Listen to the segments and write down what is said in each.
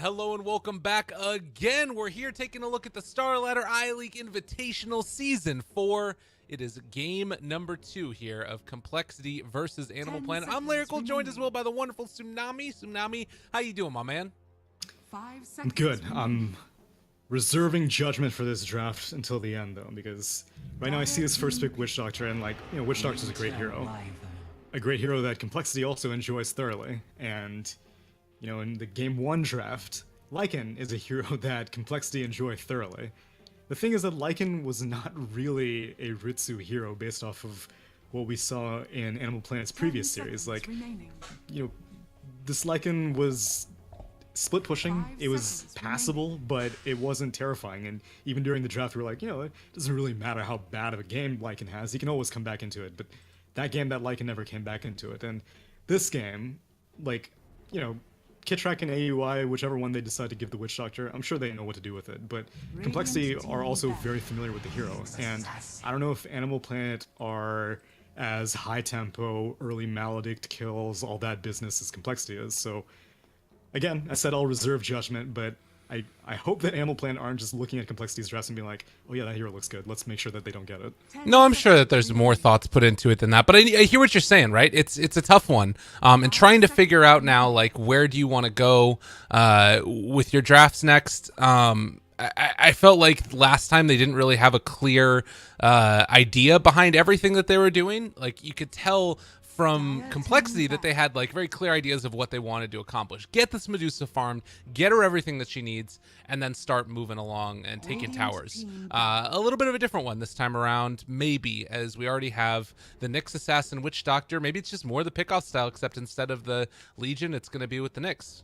Hello and welcome back again. We're here taking a look at the StarLadder I-League Invitational Season 4. It is game number 2 here of Complexity versus Animal Planet. I'm Lyrical, joined as well by the wonderful Tsunami. Tsunami, how you doing, my man? I'm good. I'm reserving judgment for this draft until the end, though, because right now I see this first pick Witch Doctor, and Witch Doctor's a great hero. A great hero that Complexity also enjoys thoroughly, and in the Game 1 draft, Lycan is a hero that Complexity enjoy thoroughly. The thing is that Lycan was not really a Ritsu hero based off of what we saw in Animal Planet's previous series. This Lycan was split pushing, it was passable, but it wasn't terrifying, and even during the draft we were like, it doesn't really matter how bad of a game Lycan has, he can always come back into it, but that game, that Lycan never came back into it. And this game, Kitrak and AUI, whichever one they decide to give the Witch Doctor, I'm sure they know what to do with it, but Complexity are also very familiar with the hero, and I don't know if Animal Planet are as high-tempo, early Maledict kills, all that business as Complexity is, so again, I said I'll reserve judgment, but I hope that Animal Planet aren't just looking at Complexity's dress and being like, oh yeah, that hero looks good, let's make sure that they don't get it. No, I'm sure that there's more thoughts put into it than that, but I hear what you're saying, right? It's a tough one, and trying to figure out now, where do you want to go with your drafts next. I felt like last time they didn't really have a clear idea behind everything that they were doing. You could tell from Complexity that they had very clear ideas of what they wanted to accomplish. Get this Medusa farmed, get her everything that she needs, and then start moving along and taking towers. A little bit of a different one this time around, maybe, as we already have the Nyx Assassin Witch Doctor. Maybe it's just more the pickoff style, except instead of the Legion, it's going to be with the Nyx.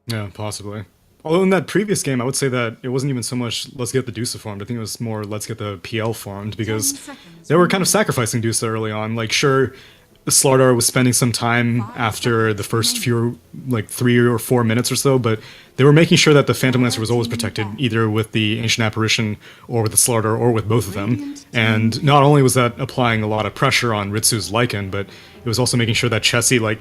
Yeah, possibly. Although in that previous game, I would say that it wasn't even so much let's get the Dusa farmed. I think it was more let's get the PL farmed, because they were kind of sacrificing Dusa early on. Sure, the StarLadder was spending some time after the first few, 3 or 4 minutes or so, but they were making sure that the Phantom Lancer was always protected, either with the Ancient Apparition or with the StarLadder or with both of them. And not only was that applying a lot of pressure on Ritsu's Lycan, but it was also making sure that Chessie,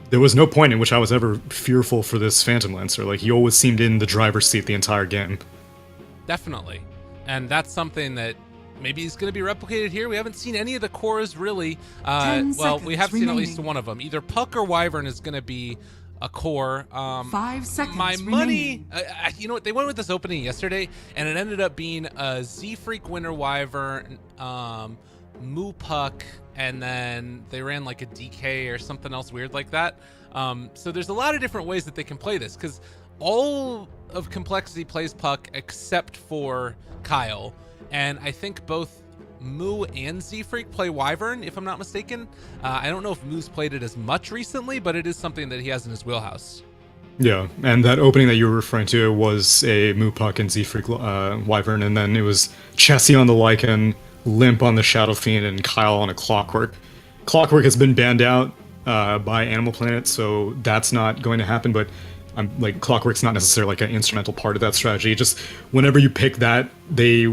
there was no point in which I was ever fearful for this Phantom Lancer. He always seemed in the driver's seat the entire game. Definitely. And that's something that maybe is going to be replicated here. We haven't seen any of the cores, really. Well, we have seen at least one of them. Either Puck or Wyvern is going to be a core. 5 seconds My money, you know what? They went with this opening yesterday, and it ended up being a Z-Freak Winter Wyvern, Moo Puck, and then they ran a DK or something else weird like that. So there's a lot of different ways that they can play this, because all of Complexity plays Puck except for coL, and I think both Moo and Z-Freak play Wyvern, if I'm not mistaken. I don't know if Moo's played it as much recently, but it is something that he has in his wheelhouse. Yeah, and that opening that you were referring to was a Moo Puck and Z-Freak Wyvern, and then it was Chessie on the Lycan, Limp on the Shadow Fiend, and coL on a Clockwork. Clockwork has been banned out by Animal Planet, so that's not going to happen, but Clockwork's not necessarily an instrumental part of that strategy. Just whenever you pick that, that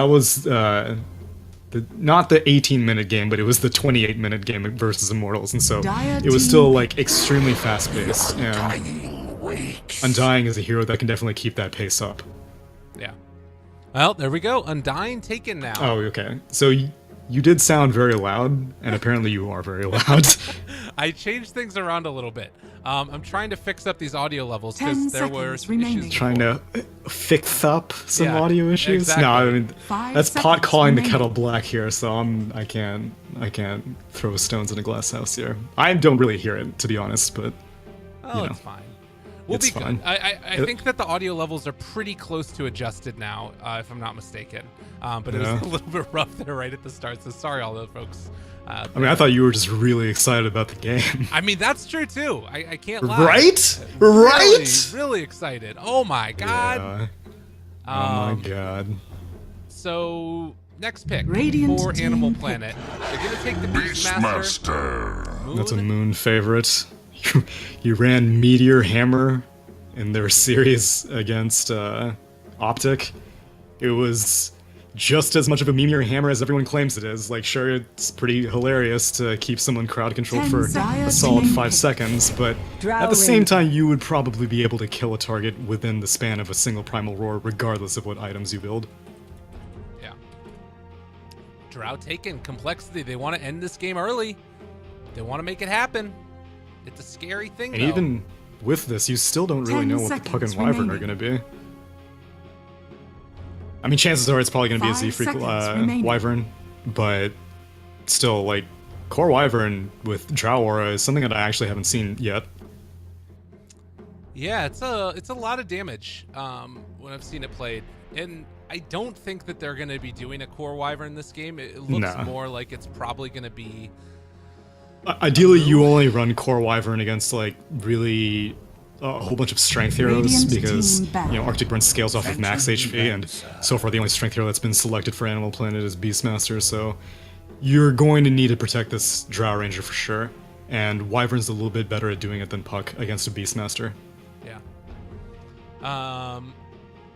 was not the 18-minute game, but it was the 28-minute game versus Immortals, and so it was still extremely fast-paced, and Undying is a hero that can definitely keep that pace up. Yeah. Well, there we go. Undying taken now. Oh, okay. So you did sound very loud, and apparently you are very loud. I changed things around a little bit. I'm trying to fix up these audio levels because there were issues. Trying to fix up some audio issues? Exactly. No, I mean, that's pot calling the kettle black here, so I can't throw stones in a glass house here. I don't really hear it, to be honest, but it's fine. We'll be good. I think that the audio levels are pretty close to adjusted now, if I'm not mistaken. But it was a little bit rough there right at the start, so sorry all those folks. I thought you were just really excited about the game. I mean, that's true too. I can't lie. Right? Really, really excited. Oh my god. Yeah. Oh my god. So, next pick Radiant for team Animal Planet. They're going to take the Beastmaster. That's a Moon favorite. You ran Meteor Hammer in their series against Optic. It was just as much of a meme or hammer as everyone claims it is. Like, sure, it's pretty hilarious to keep someone crowd controlled for a solid 5 seconds, but at the same time, you would probably be able to kill a target within the span of a single Primal Roar, regardless of what items you build. Yeah. Drow taken. Complexity. They want to end this game early. They want to make it happen. It's a scary thing, And even with this, you still don't really know what the Puck and Wyvern are going to be. I mean, chances are it's probably going to be a Z-Freak Wyvern, but still, like, Core Wyvern with Drow Aura is something that I actually haven't seen yet. Yeah, it's a lot of damage when I've seen it played, and I don't think that they're going to be doing a Core Wyvern this game. It looks more like it's probably going to be... Ideally, you only run Core Wyvern against, like, really... a whole bunch of strength heroes because, you know, Arctic Burn scales off of max HP, and so far the only strength hero that's been selected for Animal Planet is Beastmaster, so you're going to need to protect this Drow Ranger for sure, and Wyvern's a little bit better at doing it than Puck against a Beastmaster. Yeah.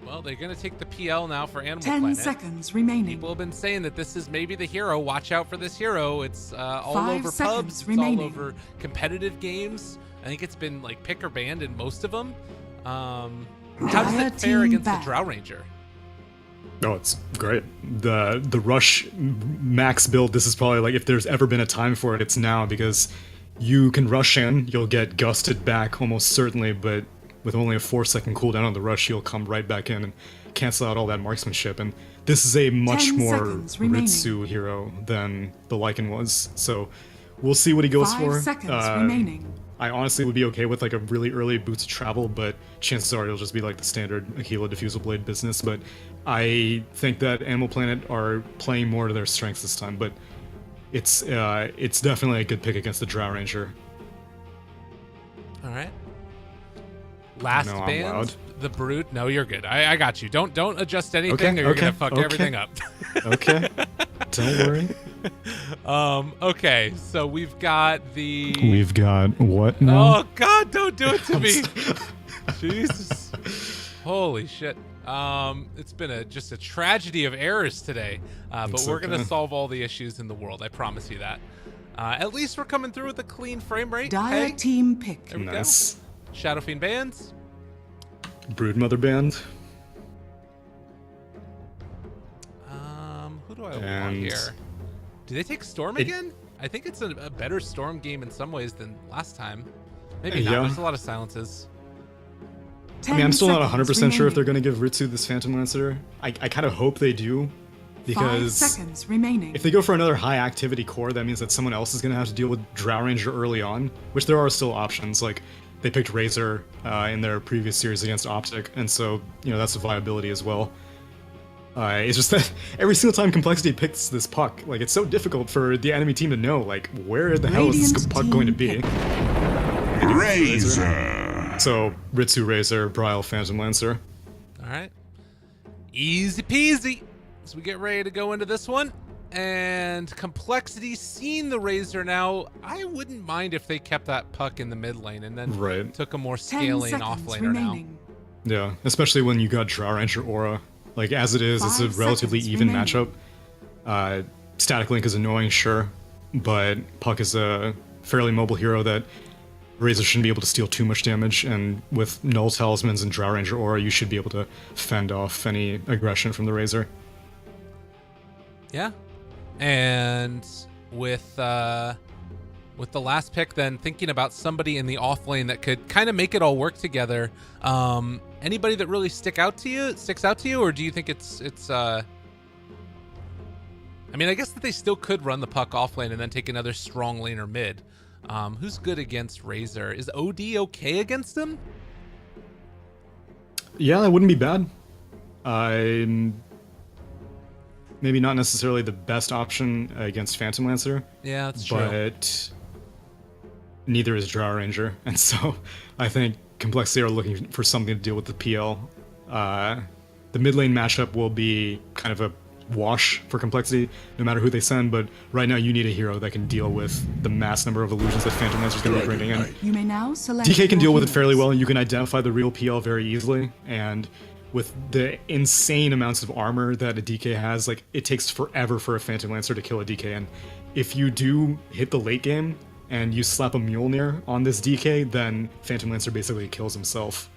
Well, they're going to take the PL now for Animal 10 Planet. 10 seconds remaining. People have been saying that this is maybe the hero. Watch out for this hero. It's all 5 over seconds pubs. remaining. It's all over competitive games. I think it's been like pick or banned in most of them. How does it fare against the Drow Ranger? Oh, it's great. The Rush max build, this is probably like, if there's ever been a time for it, it's now, because you can rush in, you'll get gusted back almost certainly, but with only a 4-second cooldown on the rush, you'll come right back in and cancel out all that marksmanship. And this is a much more Ritsu hero than the Lycan was, so we'll see what he goes 5 for. seconds remaining. I honestly would be okay with like a really early Boots of Travel, but chances are it'll just be like the standard Aquila Diffusal Blade business. But I think that Animal Planet are playing more to their strengths this time, but it's definitely a good pick against the Drow Ranger. All right. Last band, the Brood. No, you're good. I got you. Don't adjust anything, or you're gonna fuck everything up. Okay. Don't worry. Okay, so we've got what now? Oh God, don't do it to me. Jesus. Holy shit. It's been just a tragedy of errors today. But we're gonna solve all the issues in the world. I promise you that. At least we're coming through with a clean frame rate. Dire team pick. There we go. Shadowfiend bands. Broodmother band. Who do I want here? Do they take Storm again? I think it's a better Storm game in some ways than last time. Maybe not. There's a lot of silences. I mean, I'm still not 100% sure if they're going to give Ritsu this Phantom Lancer. I kind of hope they do, because 5 seconds remaining. If they go for another high activity core, that means that someone else is going to have to deal with Drow Ranger early on, which there are still options. Like, they picked Razor in their previous series against Optic, and so, you know, that's a viability as well. It's just that every single time Complexity picks this Puck, like, it's so difficult for the enemy team to know, like, where the hell is this Puck going to be? Razor! So, Ritsu Razor, Bryle Phantom Lancer. Alright. Easy peasy. So we get ready to go into this one. And Complexity seeing the Razor now, I wouldn't mind if they kept that Puck in the mid lane and then took a more scaling offlaner now. Yeah, especially when you got Drow Ranger Aura. Like, as it is, it's a relatively even matchup. Static Link is annoying, sure, but Puck is a fairly mobile hero that Razor shouldn't be able to steal too much damage, and with Null Talismans and Drow Ranger Aura, you should be able to fend off any aggression from the Razor. Yeah, and with the last pick, then thinking about somebody in the off lane that could kind of make it all work together. Anybody that really sticks out to you, or do you think it's I mean, I guess that they still could run the Puck off lane and then take another strong laner mid. Who's good against Razor? Is OD okay against him? Yeah, that wouldn't be bad. Maybe not necessarily the best option against Phantom Lancer. Yeah, that's true. But neither is Drow Ranger, and so I think Complexity are looking for something to deal with the PL. The mid lane matchup will be kind of a wash for Complexity, no matter who they send, but right now you need a hero that can deal with the mass number of illusions that Phantom Lancer is going to be bringing in. You may now select DK can deal with it fairly well, and you can identify the real PL very easily, and with the insane amounts of armor that a DK has, like, it takes forever for a Phantom Lancer to kill a DK, and if you do hit the late game and you slap a Mjolnir on this DK, then Phantom Lancer basically kills himself.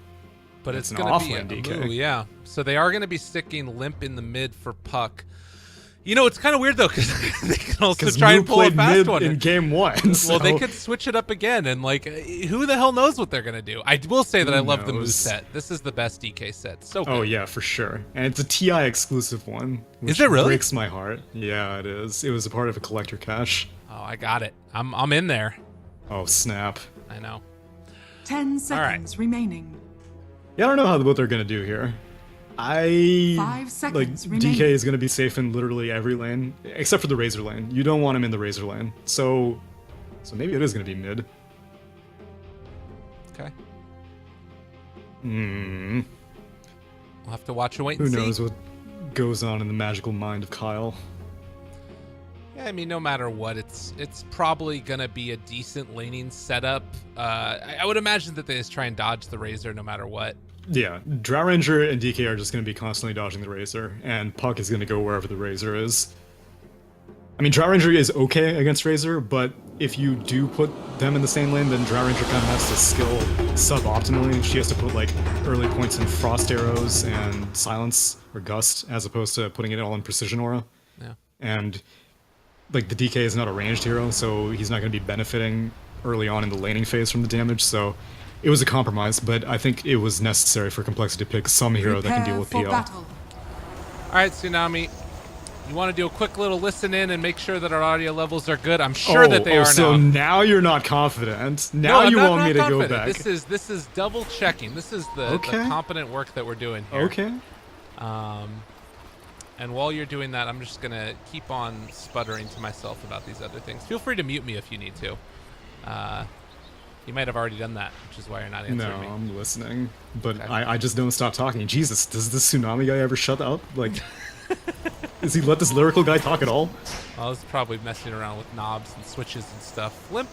But it's an going to be a offlane DK. Moo, yeah. So they are going to be sticking Limp in the mid for Puck. You know, it's kind of weird, though, because they can also try Moo and pull a played fast mid one. in game 1. So Well, they could switch it up again, and, like, who the hell knows what they're going to do? I will say that I love the Moo set. This is the best DK set. So good. Oh, yeah, for sure. And it's a TI exclusive one. Which Is it really? breaks my heart. Yeah, it is. It was a part of a collector cache. Oh, I got it. I'm in there. Oh, snap. I know. 10 seconds remaining. Yeah, I don't know what they're going to do here. 5 seconds like, remaining. DK is going to be safe in literally every lane, except for the Razor lane. You don't want him in the Razor lane. So maybe it is going to be mid. Okay. Hmm. We'll have to watch and wait Who and see. knows what goes on in the magical mind of coL. Yeah, I mean, no matter what, it's probably gonna be a decent laning setup. I would imagine that they just try and dodge the Razor no matter what. Yeah, Drow Ranger and DK are just going to be constantly dodging the Razor, and Puck is going to go wherever the Razor is. I mean, Drow Ranger is okay against Razor, but if you do put them in the same lane, then Drow Ranger kind of has to skill suboptimally. She has to put, like, early points in Frost Arrows and Silence or Gust, as opposed to putting it all in Precision Aura. Yeah. And, like, the DK is not a ranged hero, so he's not going to be benefiting early on in the laning phase from the damage, so it was a compromise, but I think it was necessary for Complexity to pick some hero that can deal with PL. Battle. All right, Tsunami. You want to do a quick little listen in and make sure that our audio levels are good? I'm sure that they are so now. now you're not confident. Now No, you I'm want not me to go confident. back. This is double checking. This is the competent work that we're doing here. Okay. And while you're doing that, I'm just gonna keep on sputtering to myself about these other things. Feel free to mute me if you need to. You might have already done that, which is why you're not answering me. No, I'm listening, but Okay. I just don't stop talking. Jesus, does this Tsunami guy ever shut up? Like, does he let this lyrical guy talk at all? I was probably messing around with knobs and switches and stuff. Limp.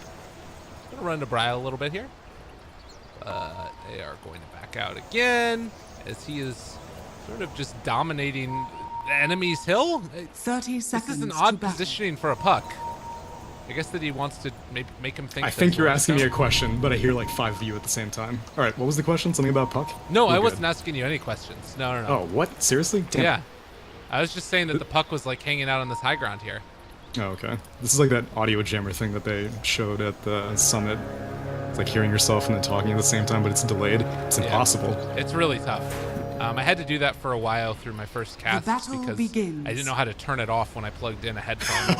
Gonna run to Brile a little bit here. They are going to back out again, as he is sort of just dominating the enemy's hill. 30 This seconds. is an to odd battle. positioning for a Puck. I guess that he wants to make him think. I that think he's you're going to asking me go. a question, but I hear like 5 of you at the same time. All right, what was the question? Something about Puck? No, We're I good. wasn't asking you any questions. No. Oh, what? Seriously? Damn. Yeah. I was just saying that the Puck was like hanging out on this high ground here. Oh, okay. This is like that audio jammer thing that they showed at the summit. It's like hearing yourself and then talking at the same time, but it's delayed. It's Yeah. impossible. It's really tough. I had to do that for a while through my first cast battle because begins. I didn't know how to turn it off when I plugged in a headphone.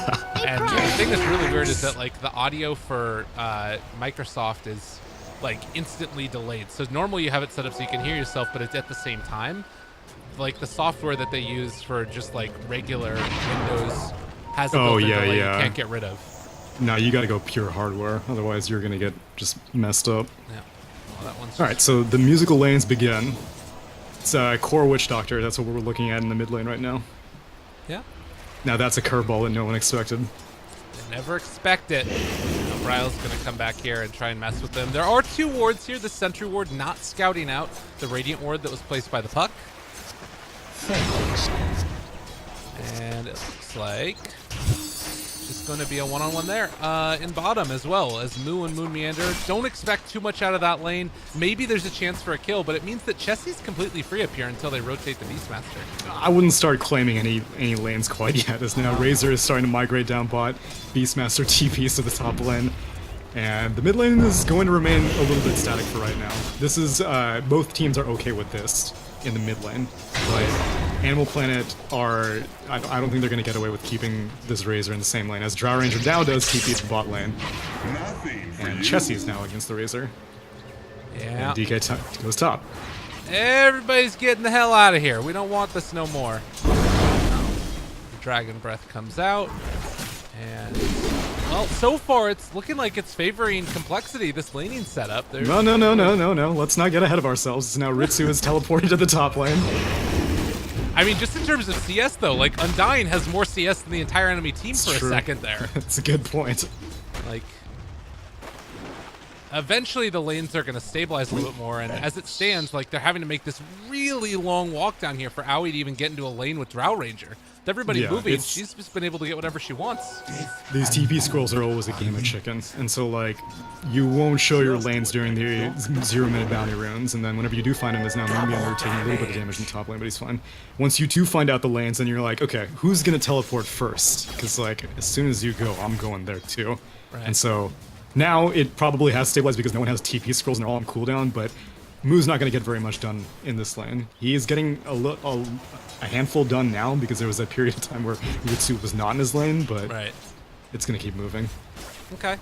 And the thing that's really weird is that like the audio for Microsoft is like instantly delayed. So normally you have it set up so you can hear yourself, but it's at the same time. Like the software that they use for just like regular Windows has a built-in delay you can't get rid of. No, you gotta go pure hardware, otherwise you're gonna get just messed up. Yeah. Well, that one's Alright, so the musical lanes begin. It's Core Witch Doctor, that's what we're looking at in the mid lane right now. yeah. Now that's a curveball that no one expected. They never expect it. Brile's going to come back here and try and mess with them. There are 2 wards here. The Sentry Ward not scouting out the Radiant Ward that was placed by the Puck. And it looks like just going to be a one-on-one there in bottom as well as Moo and Moon Meander. Don't expect too much out of that lane. Maybe there's a chance for a kill, but it means that Chessie's completely free up here until they rotate the Beastmaster. I wouldn't start claiming any lanes quite yet, as now Razor is starting to migrate down bot, Beastmaster TPs to the top lane, and the mid lane is going to remain a little bit static for right now. This is, both teams are okay with this in the mid lane, but Animal Planet are, I don't think they're going to get away with keeping this Razor in the same lane, as Drow Ranger now does TP to bot lane, and Chessie is now against the Razor, Yeah. and DK goes top. Everybody's getting the hell out of here. We don't want this no more. The Dragon Breath comes out. And, well, so far it's looking like it's favoring Complexity, this laning setup. There's No. Let's not get ahead of ourselves. Now Ritsu is teleported to the top lane. I mean, just in terms of CS, though, like, Undying has more CS than the entire enemy team for true. a second there. That's a good point. Like, eventually the lanes are going to stabilize a little bit more, and as it stands, like, they're having to make this really long walk down here for Aoi to even get into a lane with Drow Ranger. With everybody moving, she's just been able to get whatever she wants. These TP scrolls are always a game of chickens, and so like you won't show your lanes during the 0-minute bounty rounds, and then whenever you do find him, is now Moonbeyonder taking a little bit of damage in top lane, but he's fine. Once you do find out the lanes, then you're like, okay, who's gonna teleport first? Because like as soon as you go, I'm going there too. Right. And so now it probably has stabilized because no one has TP scrolls and they're all on cooldown, but Moo's not going to get very much done in this lane. He is getting a handful done now because there was that period of time where Ritsu was not in his lane, but it's going to keep moving. Okay.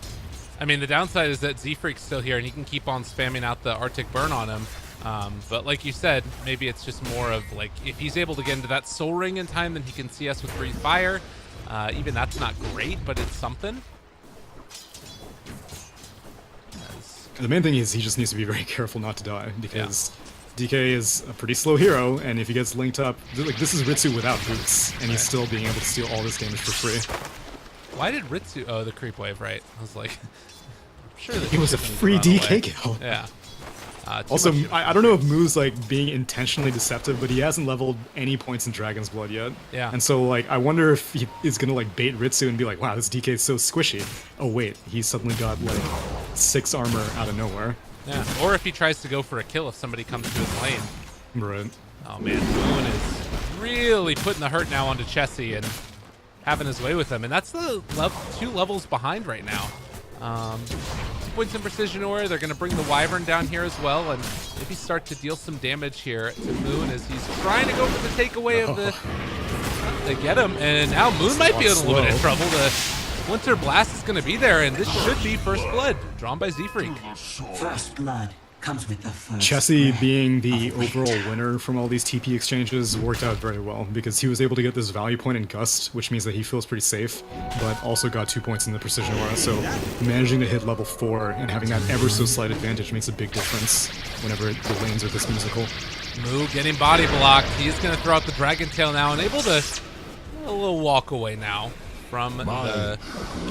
I mean, the downside is that Z-Freak's still here and he can keep on spamming out the Arctic Burn on him. But like you said, maybe it's just more of like, if he's able to get into that Soul Ring in time, then he can see us with Breathe Fire. Even that's not great, but it's something. The main thing is he just needs to be very careful not to die, because DK is a pretty slow hero, and if he gets linked up, like this is Ritsu without boots, and he's still being able to steal all this damage for free. Why did Ritsu? Oh, the creep wave, right? I was like, I'm sure that it was a free DK kill. Yeah. Also, I don't know if Moo's like being intentionally deceptive, but he hasn't leveled any points in Dragon's Blood yet. Yeah. And so like I wonder if he is gonna like bait Ritsu and be like, wow, this DK is so squishy. Oh wait, he suddenly got like 6 armor out of nowhere. Yeah. Or if he tries to go for a kill if somebody comes to his lane. Right. Oh man, Moon is really putting the hurt now onto Chessie and having his way with him, and that's the 2 levels behind right now. 2 points in Precision Ore. They're going to bring the Wyvern down here as well, and maybe start to deal some damage here to Moon as he's trying to go for the takeaway of the. They get him, and now Moon might be in a little bit of trouble. The Winter Blast is going to be there, and this should be First Blood, drawn by Z-Freak. First Blood comes with the first. Chessie being the overall winner from all these TP exchanges worked out very well because he was able to get this value point in Gust, which means that he feels pretty safe, but also got 2 points in the Precision Aura, so managing to hit level 4 and having that ever so slight advantage makes a big difference whenever the lanes are this musical. Moo getting body blocked. He's going to throw out the Dragon Tail now and able to a little walk away now from the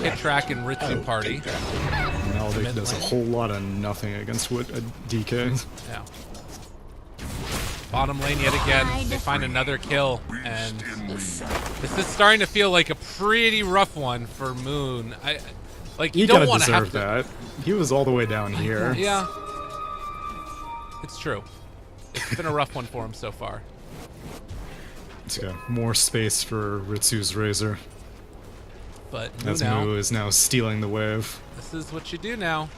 Kitrak and Ritsu party. Now they does a whole lot of nothing against what a DK. Yeah. Bottom lane yet again. They find another kill, and this is starting to feel like a pretty rough one for Moon. You don't want to have that. He was all the way down here. Yeah, it's true. It's been a rough one for him so far. Yeah, more space for Ritsu's Razor. But as Moo is now stealing the wave. This is what you do now.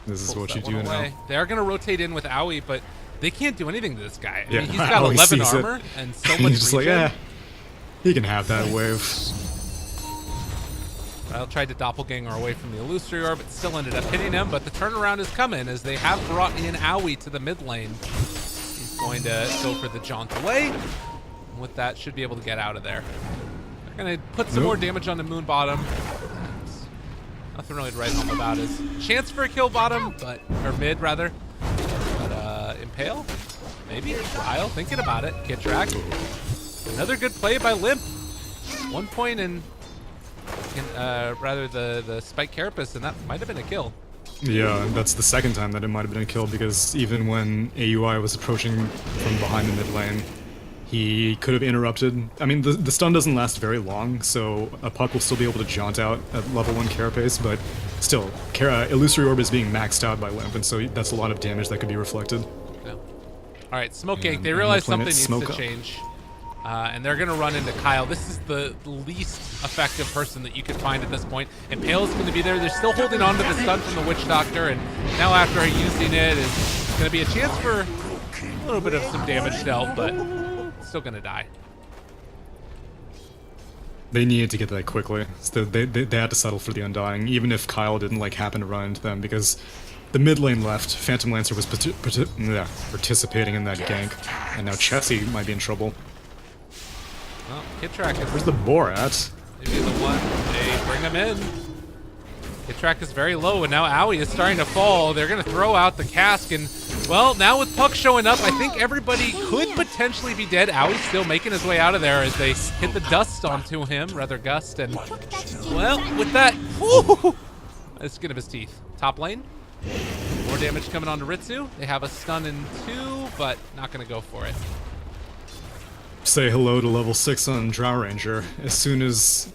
This is what you do now. They're going to rotate in with Aoi, but they can't do anything to this guy. I mean, he's got Aoi 11 armor and so much he's just regen. like, he can have that wave. I'll try to doppelganger away from the Illusory Orb, but still ended up hitting him. But the turnaround is coming as they have brought in Aoi to the mid lane. He's going to go for the jaunt away. And with that, should be able to get out of there. They're going to put some more damage on the Moon bottom. Nothing really to write home about his chance for a kill bottom, or mid rather. But Impale, maybe. Lyle thinking about it. Kitrak. Another good play by Limp. 1 point in rather the Spike Carapace, and that might have been a kill. Yeah, that's the second time that it might have been a kill because even when AUI was approaching from behind the mid lane, he could have interrupted. I mean, the stun doesn't last very long, so a puck will still be able to jaunt out at level 1 Carapace, but still, Illusory Orb is being maxed out by Limp, and so that's a lot of damage that could be reflected. Yeah. Alright, Smoke Gank, they realize something needs to change. And they're going to run into coL. This is the least effective person that you could find at this point. Impale is going to be there. They're still holding on to the stun from the Witch Doctor, and now after using it, is going to be a chance for a little bit of some damage dealt, but still going to die. They needed to get that quickly. So they had to settle for the Undying, even if coL didn't happen to run into them, because the mid lane left, Phantom Lancer was participating in that gank, and now Chessie might be in trouble. Well, Kitrak is... Where's the boar at? Maybe the one. They bring him in. Kitrak is very low, and now Aoi is starting to fall. They're going to throw out the cask, and, well, now with Puck showing up, I think everybody could potentially be dead. Aoi's still making his way out of there as they hit the dust onto him, rather Gust, and, well, with that, whoo, the skin of his teeth. Top lane, More damage coming onto Ritsu. They have a stun in 2, but not going to go for it. Say hello to level 6 on Drow Ranger. As soon as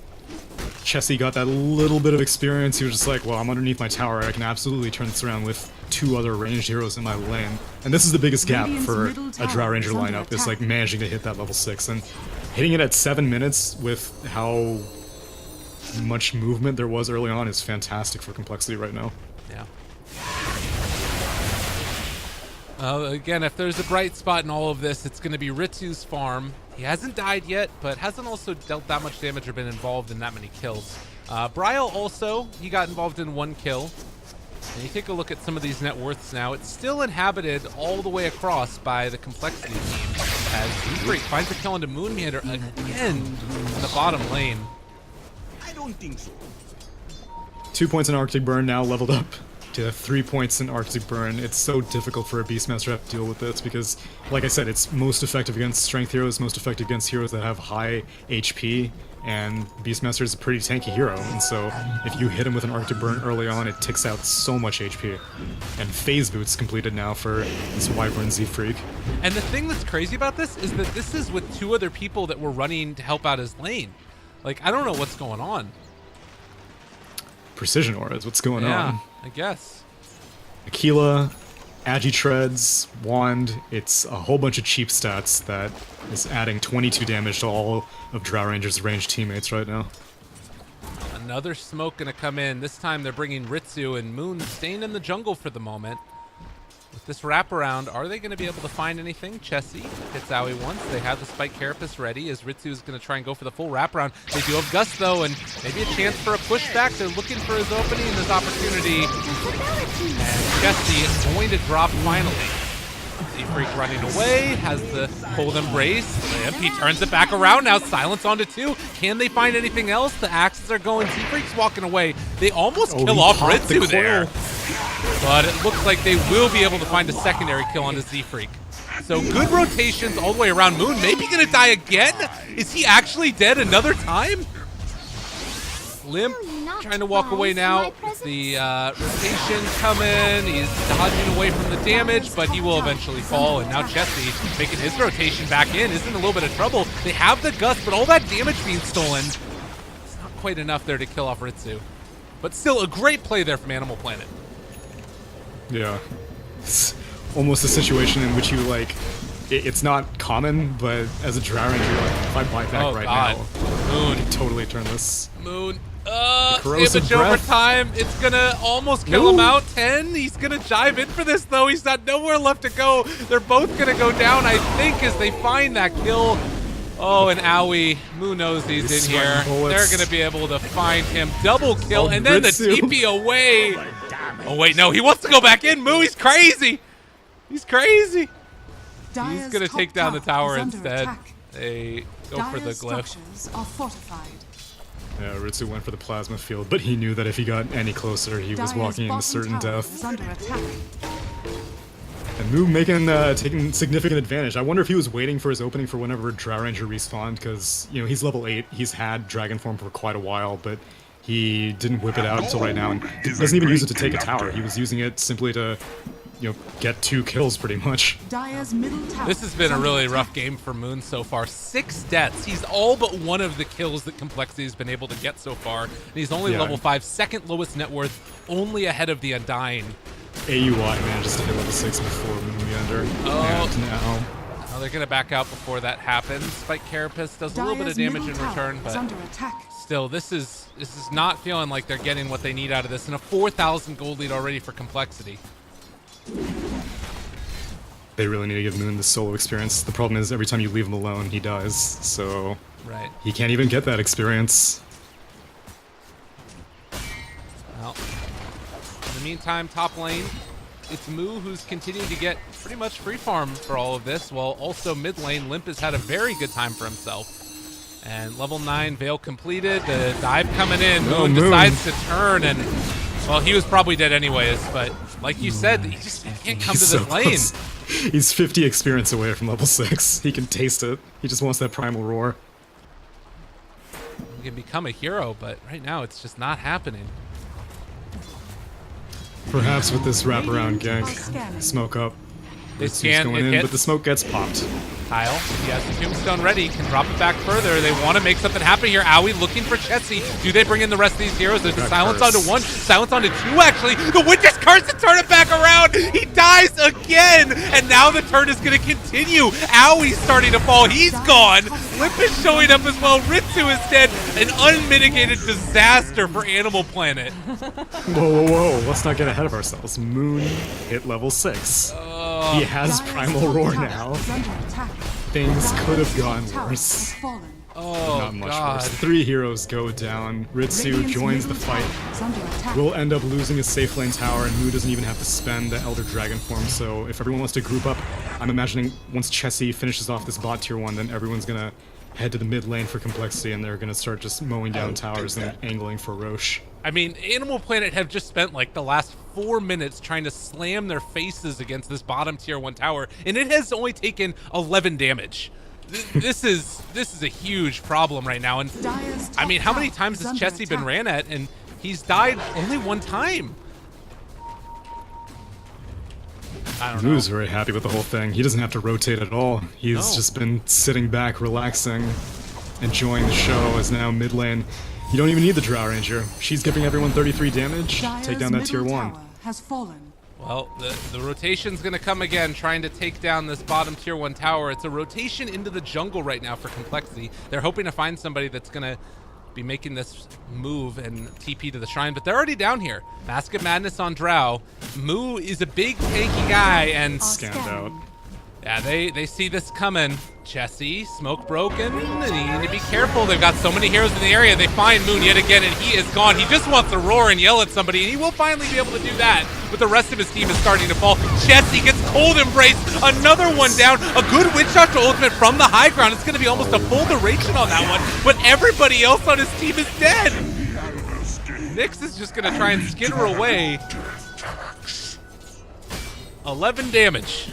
Chessie got that little bit of experience, he was just like, well, I'm underneath my tower. I can absolutely turn this around with 2 other ranged heroes in my lane. And this is the biggest gap for a Drow Ranger lineup. It's like managing to hit that level 6. And hitting it at 7 minutes with how much movement there was early on is fantastic for complexity right now. Yeah. Again, if there's a bright spot in all of this, it's going to be Ritsu's farm. He hasn't died yet, but hasn't also dealt that much damage or been involved in that many kills. Bryle also, he got involved in 1 kill. And you take a look at some of these net worths now, it's still inhabited all the way across by the complexity team. As Zefreak finds a kill into Moonmeander again in the bottom lane. I don't think so. 2 points in Arctic Burn now leveled up to 3 points in Arctic Burn. It's so difficult for a Beastmaster to have to deal with this because, like I said, it's most effective against strength heroes, most effective against heroes that have high HP, and Beastmaster is a pretty tanky hero, and so if you hit him with an Arctic Burn early on, it ticks out so much HP. And Phase Boot's completed now for this Wyvern Z-Freak. And the thing that's crazy about this is that this is with 2 other people that were running to help out his lane. Like, I don't know what's going on. Precision Aura is what's going on. Yeah, I guess. Aquila, Agitreads, Wand, it's a whole bunch of cheap stats that is adding 22 damage to all of Drow Ranger's ranged teammates right now. Another smoke gonna come in. This time they're bringing Ritsu and Moon staying in the jungle for the moment. With this wraparound, are they going to be able to find anything? Chessie hits Owie once. They have the Spike Carapace ready as Ritsu is going to try and go for the full wraparound. They do have Gust, though, and maybe a chance for a pushback. They're looking for his opening and his opportunity. And Chessie is going to drop finally. Z-Freak running away, has the cold embrace. He turns it back around now. Silence onto 2. Can they find anything else? The axes are going. Z-Freak's walking away. They almost kill off Ritsu there. But it looks like they will be able to find a secondary kill on the Z-Freak. So good rotations all the way around. Moon maybe going to die again? Is he actually dead another time? Limp trying to walk away now. The rotation coming. He's dodging away from the damage, but he will eventually fall. And now Chessie making his rotation back in is in a little bit of trouble. They have the Gust, but all that damage being stolen, it's not quite enough there to kill off Ritsu. But still a great play there from Animal Planet. Yeah. It's almost a situation in which you, like, it's not common, but as a Drow Ranger, you're like, if I bite back now, Moon. I can totally turn this. Moon. Corrosive Damage over breath. time. It's gonna almost kill him out. 10. He's gonna dive in for this, though. He's got nowhere left to go. They're both gonna go down, I think, as they find that kill. Oh, and Owie. Moon knows he's in here. They're gonna be able to find him. Double kill, and then the TP away. Oh, wait, no. He wants to go back in. Moo, he's crazy. He's crazy. He's gonna take down the tower instead. They go for the glyph. Are fortified. Yeah, Ritsu went for the plasma field, but he knew that if he got any closer, he was walking into certain death. Under attack. And Moo taking significant advantage. I wonder if he was waiting for his opening for whenever Drow Ranger respawned, because, you know, he's level 8, he's had Dragon Form for quite a while, but he didn't whip it out until right now, and doesn't even use it to take a tower. He was using it simply to, you know, get 2 kills pretty much. Dire's middle tower. This has been a really rough game for Moon so far. 6 deaths. He's all but one of the kills that Complexity has been able to get so far. And he's only level 5, second lowest net worth, only ahead of the Undying. AUI manages to hit level 6 before Moonmeander. And now... Oh, they're going to back out before that happens. Spike Carapace does a little bit of damage in return, but still, this is not feeling like they're getting what they need out of this. And a 4,000 gold lead already for Complexity. They really need to give Moon the solo experience. The problem is every time you leave him alone, he dies. So he can't even get that experience. Well, in the meantime, top lane, it's Moo who's continuing to get pretty much free farm for all of this, while also mid lane, Limp has had a very good time for himself. And level 9 Veil completed, the dive coming in, Moon decides to turn, and well, he was probably dead anyways, but like you said, he can't come to this lane. He's 50 experience away from level 6. He can taste it. He just wants that primal roar. He can become a hero, but right now it's just not happening. Perhaps with this wraparound gank, smoke up. They Ritsu's scan, going it in, hits. but the smoke gets popped. Kyle, he has the tombstone ready, can drop it back further. They want to make something happen here. Aoi looking for Chessie. Do they bring in the rest of these heroes? There's a silence curse. onto one, silence onto two, actually. The Witch's Curse to turn it back around. He dies again, and now the turn is going to continue. Aoi's starting to fall. He's gone. Lip is showing up as well. Ritsu is dead. An unmitigated disaster for Animal Planet. Whoa. Let's not get ahead of ourselves. Moon hit level 6. He has Primal Roar now. Things could have gone worse. Not much worse. 3 heroes go down. Ritsu joins the fight. We'll end up losing a safe lane tower, and Mu doesn't even have to spend the Elder Dragon form, so if everyone wants to group up, I'm imagining once Chessie finishes off this bot tier 1, then everyone's gonna head to the mid lane for complexity, and they're gonna start just mowing down towers and angling for Roche. I mean, Animal Planet have just spent like the last 4 minutes trying to slam their faces against this bottom tier 1 tower, and it has only taken 11 damage. This is a huge problem right now, and I mean, how many times has Chessie been ran at, and he's died only 1 time? I don't know. Mu's very happy with the whole thing. He doesn't have to rotate at all. He's just been sitting back, relaxing, enjoying the show as now mid lane. You don't even need the Drow Ranger. She's giving everyone 33 damage. Take down that tier 1. Has fallen. Well, the rotation's gonna come again, trying to take down this bottom tier 1 tower. It's a rotation into the jungle right now for complexity. They're hoping to find somebody that's gonna be making this move and TP to the shrine, but they're already down here. Mask of Madness on Drow. Mu is a big tanky guy, and Scanned out. yeah, they see this coming. Chessie, smoke broken, and you need to be careful. They've got so many heroes in the area. They find Moon yet again, and he is gone. He just wants to roar and yell at somebody, and he will finally be able to do that. But the rest of his team is starting to fall. Chessie gets Cold Embrace, another one down. A good Witch Doctor ultimate from the high ground. It's going to be almost a full duration on that one, but everybody else on his team is dead. Nyx is just going to try and skitter away. 11 damage.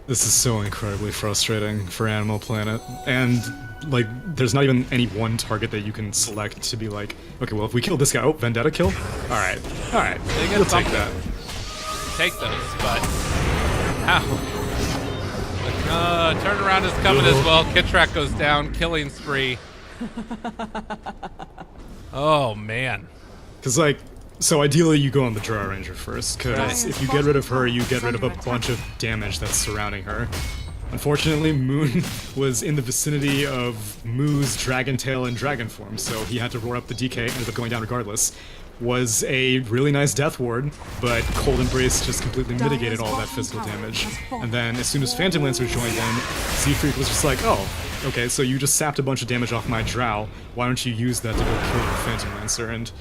This is so incredibly frustrating for Animal Planet, and like, there's not even any one target that you can select to be like, okay, well, if we kill this guy, oh, Vendetta kill? Alright, we'll take that. Take those, but ow. Turnaround is coming as well. Kitrak goes down, killing spree. Oh, man. Because, like, so ideally you go on the Drow Ranger first, because if you get rid of her, you get rid of a bunch of damage that's surrounding her. Unfortunately, Moon was in the vicinity of Mu's Dragon Tail and Dragon form, so he had to roar up the DK, ended up going down regardless. Was a really nice death ward, but Cold Embrace just completely mitigated all that physical damage. And then as soon as Phantom Lancer joined in, Z-Freak was just like, oh, okay, so you just sapped a bunch of damage off my Drow, why don't you use that to go kill the Phantom Lancer? And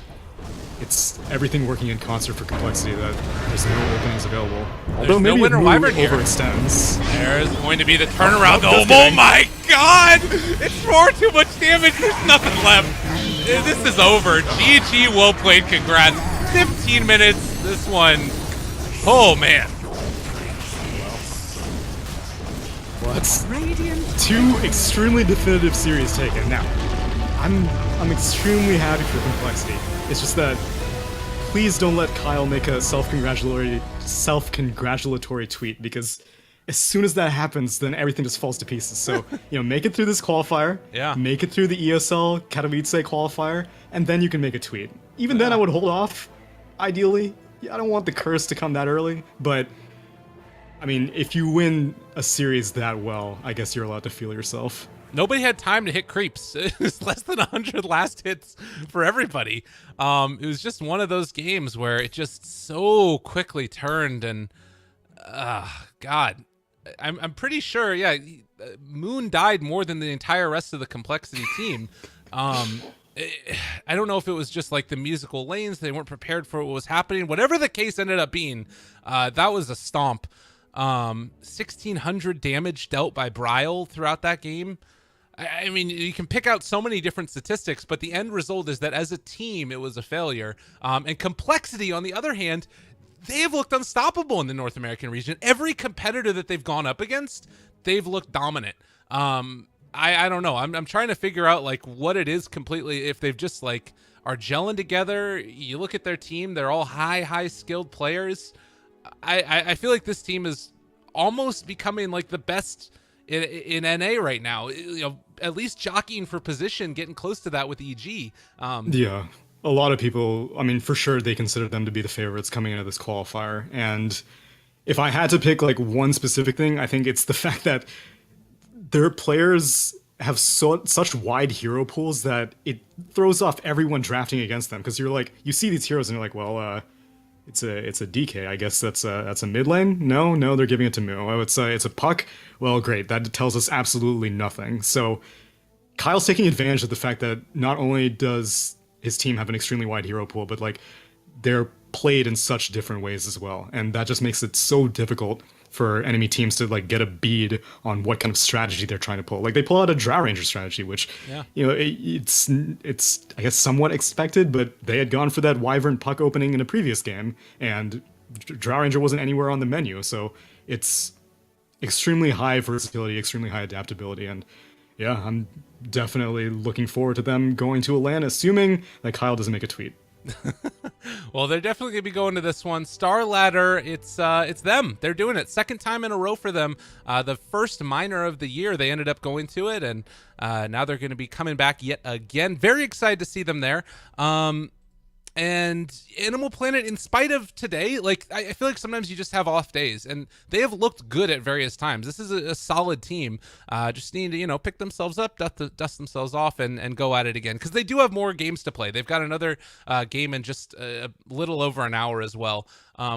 it's everything working in concert for complexity that there's no openings available. Although no maybe Winter Mu Wyvern here. overextends. There's going to be the turnaround. Oh my god! It's far too much damage. There's nothing left. This is over. GG, well played. Congrats. 15 minutes. This one. Oh man. Well, that's 2 extremely definitive series taken. Now, I'm extremely happy for complexity. It's just that please don't let Kyle make a self-congratulatory tweet, because as soon as that happens, then everything just falls to pieces. So, make it through this qualifier, make it through the ESL Katowice qualifier, and then you can make a tweet. Even then, I would hold off, ideally. I don't want the curse to come that early, but I mean, if you win a series that well, I guess you're allowed to feel yourself. Nobody had time to hit creeps. It was less than 100 last hits for everybody. It was just one of those games where it just so quickly turned, and God, I'm pretty sure, Moon died more than the entire rest of the complexity team. I don't know if it was just like the musical lanes, they weren't prepared for what was happening. Whatever the case ended up being, that was a stomp. 1,600 damage dealt by Bryle throughout that game. I mean, you can pick out so many different statistics, but the end result is that as a team, it was a failure. And complexity, on the other hand, they have looked unstoppable in the North American region. Every competitor that they've gone up against, they've looked dominant. I don't know. I'm trying to figure out like what it is completely, if they've just like are gelling together. You look at their team; they're all high skilled players. I feel like this team is almost becoming like the best in NA right now. At least jockeying for position, getting close to that with EG. Yeah. A lot of people, I mean, for sure, they consider them to be the favorites coming into this qualifier. And if I had to pick like one specific thing, I think it's the fact that their players have such wide hero pools that it throws off everyone drafting against them. Because you're like, you see these heroes and you're like, well, it's a DK. I guess that's a mid lane. No, they're giving it to Mu. Oh, it's a puck. Well, great. That tells us absolutely nothing. So Kyle's taking advantage of the fact that not only does his team have an extremely wide hero pool, but like they're played in such different ways as well, and that just makes it so difficult for enemy teams to like get a bead on what kind of strategy they're trying to pull. Like they pull out a Drow Ranger strategy, which it's I guess somewhat expected, but they had gone for that Wyvern puck opening in a previous game, and Drow Ranger wasn't anywhere on the menu, so it's extremely high versatility, extremely high adaptability, and yeah, I'm definitely looking forward to them going to a LAN, assuming that Kyle doesn't make a tweet. Well, they're definitely gonna be going to this one. StarLadder, it's them. They're doing it. Second time in a row for them. The first minor of the year, they ended up going to it, and now they're gonna be coming back yet again. Very excited to see them there. And Animal Planet, in spite of today, like I feel like sometimes you just have off days, and they have looked good at various times. This is a solid team. Just need to pick themselves up, dust themselves off, and go at it again, because they do have more games to play. They've got another game in just a little over an hour as well,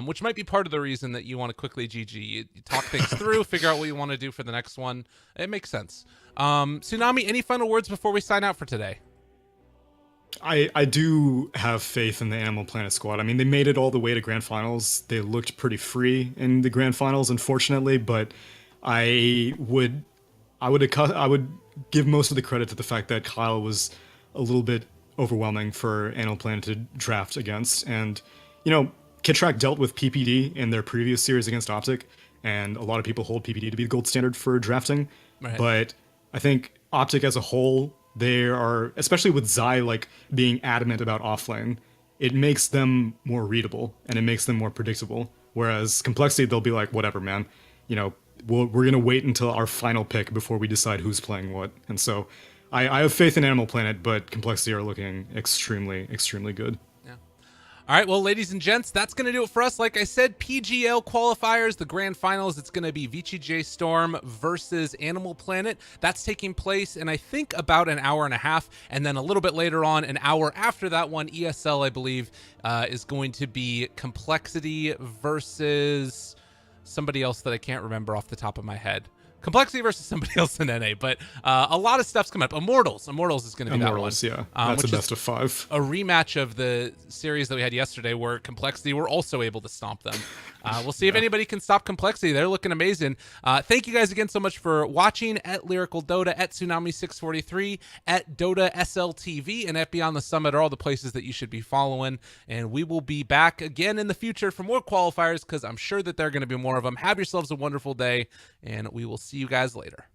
which might be part of the reason that you want to quickly GG. You talk things through, figure out what you want to do for the next one. It makes sense. Tsunami, any final words before we sign out for today? I do have faith in the Animal Planet squad. I mean, they made it all the way to Grand Finals. They looked pretty free in the Grand Finals, unfortunately, but I would give most of the credit to the fact that Kyle was a little bit overwhelming for Animal Planet to draft against. And, Kittrack dealt with PPD in their previous series against Optic, and a lot of people hold PPD to be the gold standard for drafting. Right. But I think Optic as a whole, they are, especially with Zai like being adamant about offlane, it makes them more readable and it makes them more predictable. Whereas Complexity, they'll be like, whatever, man. We're gonna wait until our final pick before we decide who's playing what. And so, I have faith in Animal Planet, but Complexity are looking extremely, extremely good. All right, well, ladies and gents, that's going to do it for us. Like I said, PGL qualifiers, the grand finals, it's going to be VCJ Storm versus Animal Planet. That's taking place in, I think, about an hour and a half. And then a little bit later on, an hour after that one, ESL, I believe, is going to be Complexity versus somebody else that I can't remember off the top of my head. Complexity versus somebody else in NA, but a lot of stuff's coming up. Immortals is going to be that one. Yeah. That's a best of 5. A rematch of the series that we had yesterday where Complexity were also able to stomp them. We'll see if anybody can stop Complexity. They're looking amazing. Thank you guys again so much for watching. At Lyrical Dota, at Tsunami643, at Dota SLTV, and at Beyond the Summit are all the places that you should be following. And we will be back again in the future for more qualifiers, because I'm sure that there are going to be more of them. Have yourselves a wonderful day, and we will see you guys later.